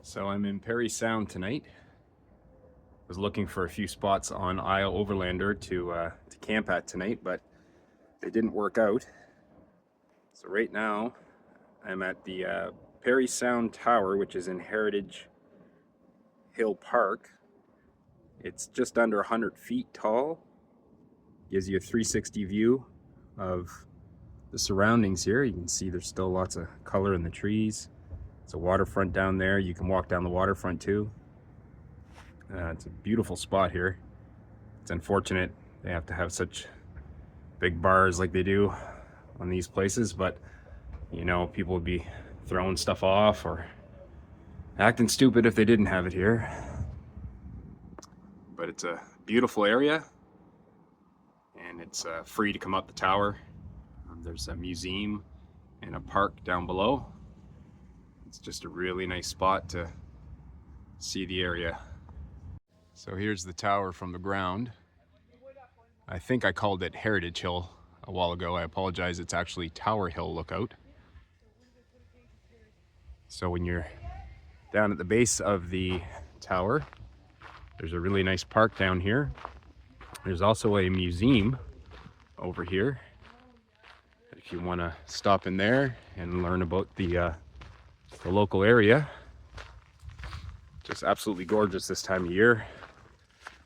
So I'm in Perry Sound tonight. Was looking for a few spots on Isle Overlander to camp at tonight, but they didn't work out. So right now I'm at the Perry Sound Tower, which is in Heritage Hill Park. It's just under 100 feet tall. Gives you a 360 view of the surroundings here. You can see there's still lots of color in the trees. It's a waterfront down there. You can walk down the waterfront too. It's a beautiful spot here. It's unfortunate they have to have such big bars like they do on these places, but you know, people would be throwing stuff off or acting stupid if they didn't have it here. But it's a beautiful area, and it's free to come up the tower. There's a museum and a park down below. It's just a really nice spot to see the area. So here's the tower from the ground. I think I called it Heritage Hill a while ago. I apologize, it's actually Tower Hill Lookout. So when you're down at the base of the tower, there's a really nice park down here. There's also a museum over here if you want to stop in there and learn about the local area. Just absolutely gorgeous this time of year.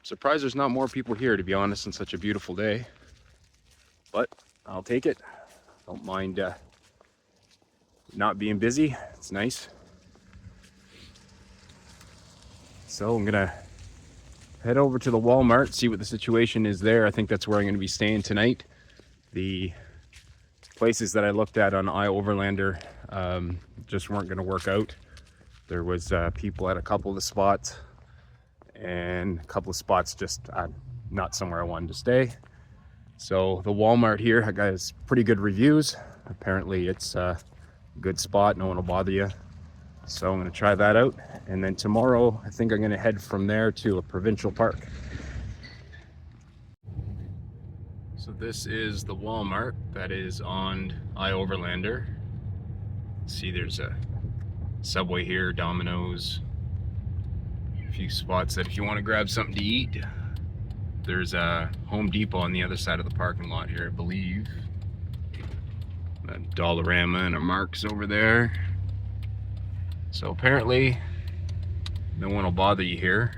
Surprised there's not more people here, to be honest, on such a beautiful day, but I'll take it. Don't mind not being busy. It's nice. So I'm gonna head over to the Walmart, see what the situation is there. I think that's where I'm gonna be staying tonight. The places that I looked at on iOverlander just weren't gonna work out. There was people at a couple of the spots, and a couple of spots just not somewhere I wanted to stay. So the Walmart here has pretty good reviews. Apparently it's a good spot, no one will bother you. So I'm gonna try that out. And then tomorrow, I think I'm gonna head from there to a provincial park. So this is the Walmart that is on iOverlander. See, there's a Subway here, Domino's, a few spots that if you want to grab something to eat. There's a Home Depot on the other side of the parking lot here, I believe. A Dollarama and a Mark's over there. So apparently no one will bother you here.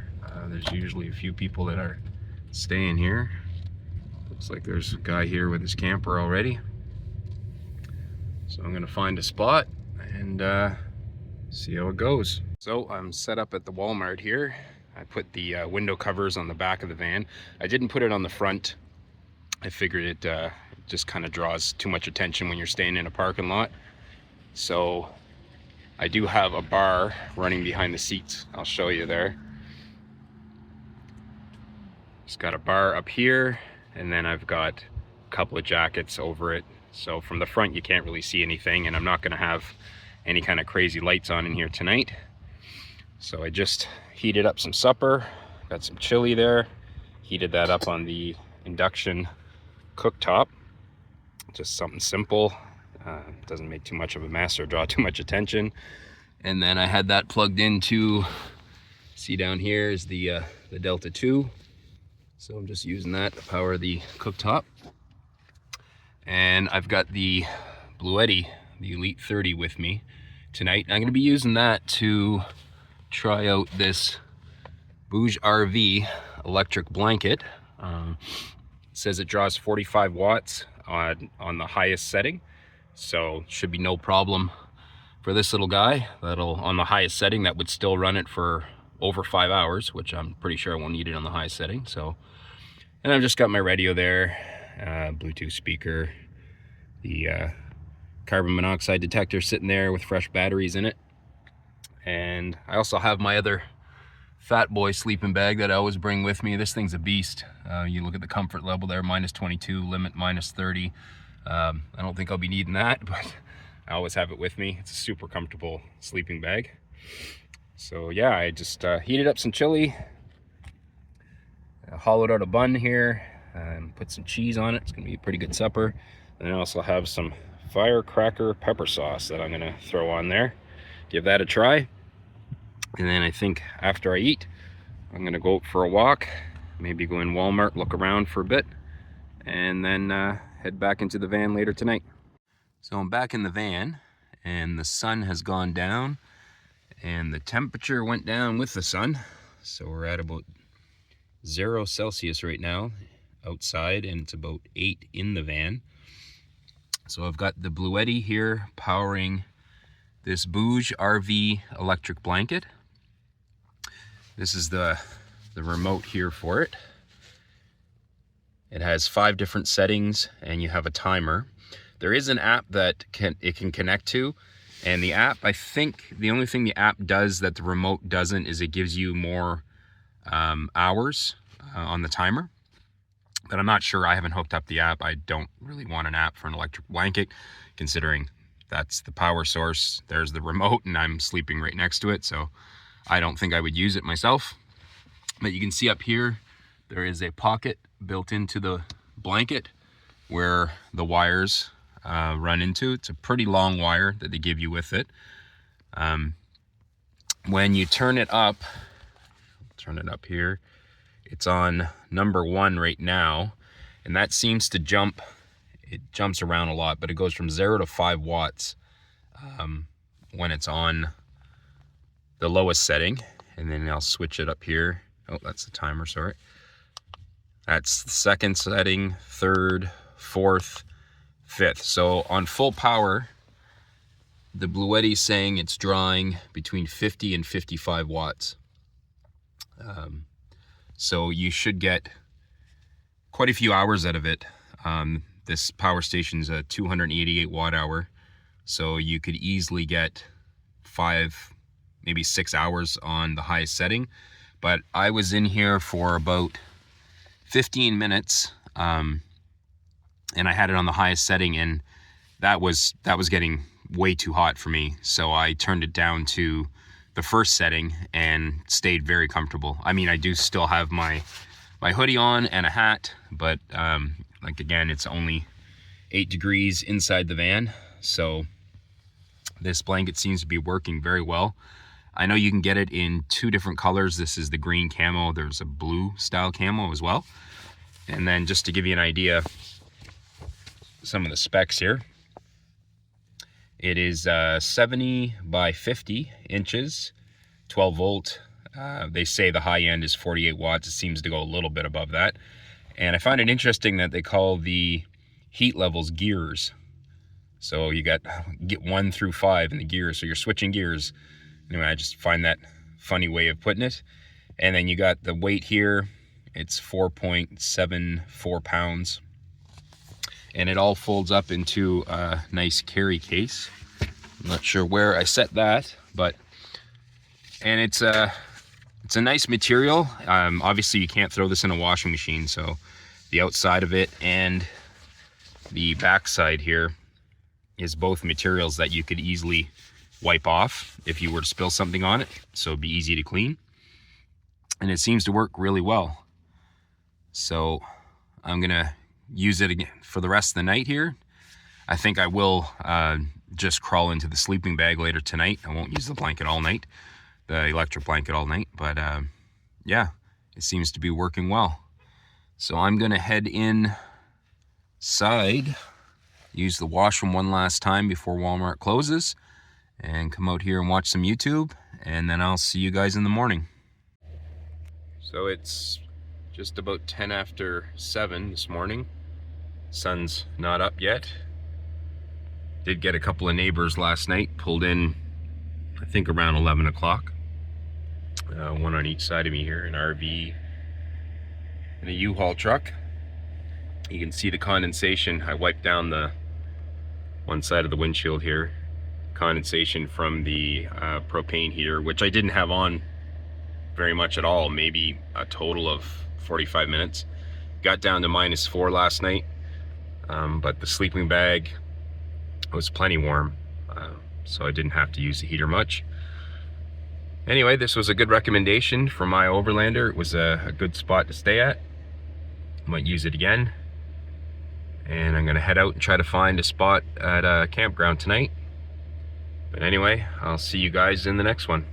There's usually a few people that are staying here. Looks like there's a guy here with his camper already. So I'm gonna find a spot and see how it goes. So I'm set up at the Walmart here. I put the window covers on the back of the van. I didn't put it on the front. I figured it just kind of draws too much attention when you're staying in a parking lot. So I do have a bar running behind the seats. I'll show you there. Just got a bar up here, and then I've got a couple of jackets over it. So from the front you can't really see anything, and I'm not gonna have any kind of crazy lights on in here tonight. So I just heated up some supper, got some chili there, heated that up on the induction cooktop. Just something simple, doesn't make too much of a mess or draw too much attention. And then I had that plugged into, see down here is the Delta 2. So I'm just using that to power the cooktop. And I've got the Bluetti, the Elite 30 with me tonight. I'm going to be using that to try out this Bouge RV electric blanket. It says it draws 45 watts on the highest setting, so should be no problem for this little guy. That'll, on the highest setting, that would still run it for over 5 hours, which I'm pretty sure I won't need it on the high setting. So, and I've just got my radio there, Bluetooth speaker, the carbon monoxide detector sitting there with fresh batteries in it. And I also have my other fat boy sleeping bag that I always bring with me. This thing's a beast. You look at the comfort level there, -22, limit -30. I don't think I'll be needing that, but I always have it with me. It's a super comfortable sleeping bag. So yeah, I just heated up some chili, hollowed out a bun here, and put some cheese on it. It's gonna be a pretty good supper. And I also have some firecracker pepper sauce that I'm gonna throw on there. Give that a try. And then I think after I eat, I'm gonna go out for a walk, maybe go in Walmart, look around for a bit, and then head back into the van later tonight. So I'm back in the van, and the sun has gone down, and the temperature went down with the sun. So we're at about 0 Celsius right now outside, and it's about 8 in the van. So I've got the Bluetti here powering this Bouge RV electric blanket. This is the remote here for it. It has 5 different settings, and you have a timer. There is an app that it can connect to, and the app, I think the only thing the app does that the remote doesn't is it gives you more hours on the timer. But I'm not sure. I haven't hooked up the app. I don't really want an app for an electric blanket, considering that's the power source. There's the remote, and I'm sleeping right next to it, so I don't think I would use it myself. But you can see up here, there is a pocket built into the blanket where the wires run into. It's a pretty long wire that they give you with it. When you turn it up, turn it up here, it's on number 1 right now, and that seems to jump. It jumps around a lot, but it goes from 0 to 5 watts when it's on the lowest setting. And then I'll switch it up here. Oh, that's the timer, sorry. That's the 2nd setting, 3rd, 4th, 5th. So on full power, the Bluetti's saying it's drawing between 50 and 55 watts. So you should get quite a few hours out of it. This power station's a 288 watt hour, so you could easily get 5, maybe 6 hours on the highest setting. But I was in here for about 15 minutes, and I had it on the highest setting, and that was getting way too hot for me. So I turned it down to the 1st setting and stayed very comfortable. I mean, I do still have my hoodie on and a hat, but like again, it's only 8 degrees inside the van. So this blanket seems to be working very well. I know you can get it in 2 different colors. This is the green camo. There's a blue style camo as well. And then just to give you an idea, some of the specs here. It is 70 by 50 inches, 12 volt. They say the high end is 48 watts. It seems to go a little bit above that. And I find it interesting that they call the heat levels gears. So you get 1 through 5 in the gears. So you're switching gears. Anyway, I just find that funny way of putting it. And then you got the weight here. It's 4.74 pounds. And it all folds up into a nice carry case. I'm not sure where I set that, and it's a nice material. Obviously you can't throw this in a washing machine, so the outside of it and the back side here is both materials that you could easily wipe off if you were to spill something on it, so it'd be easy to clean. And it seems to work really well. So I'm gonna use it again for the rest of the night here. I think I will just crawl into the sleeping bag later tonight. I won't use the blanket all night, the electric blanket all night, but yeah, it seems to be working well. So I'm gonna head inside, use the washroom one last time before Walmart closes, and come out here and watch some YouTube, and then I'll see you guys in the morning. So it's just about 10 after 7 this morning. Sun's not up yet. Did get a couple of neighbors last night, pulled in I think around 11 o'clock. One on each side of me here, an RV and a U-Haul truck. You can see the condensation. I wiped down the one side of the windshield here. Condensation from the propane heater, which I didn't have on very much at all, maybe a total of 45 minutes. Got down to -4 last night, but the sleeping bag was plenty warm, so I didn't have to use the heater much. Anyway, this was a good recommendation for my Overlander. It was a good spot to stay at. Might use it again. And I'm gonna head out and try to find a spot at a campground tonight. But anyway, I'll see you guys in the next one.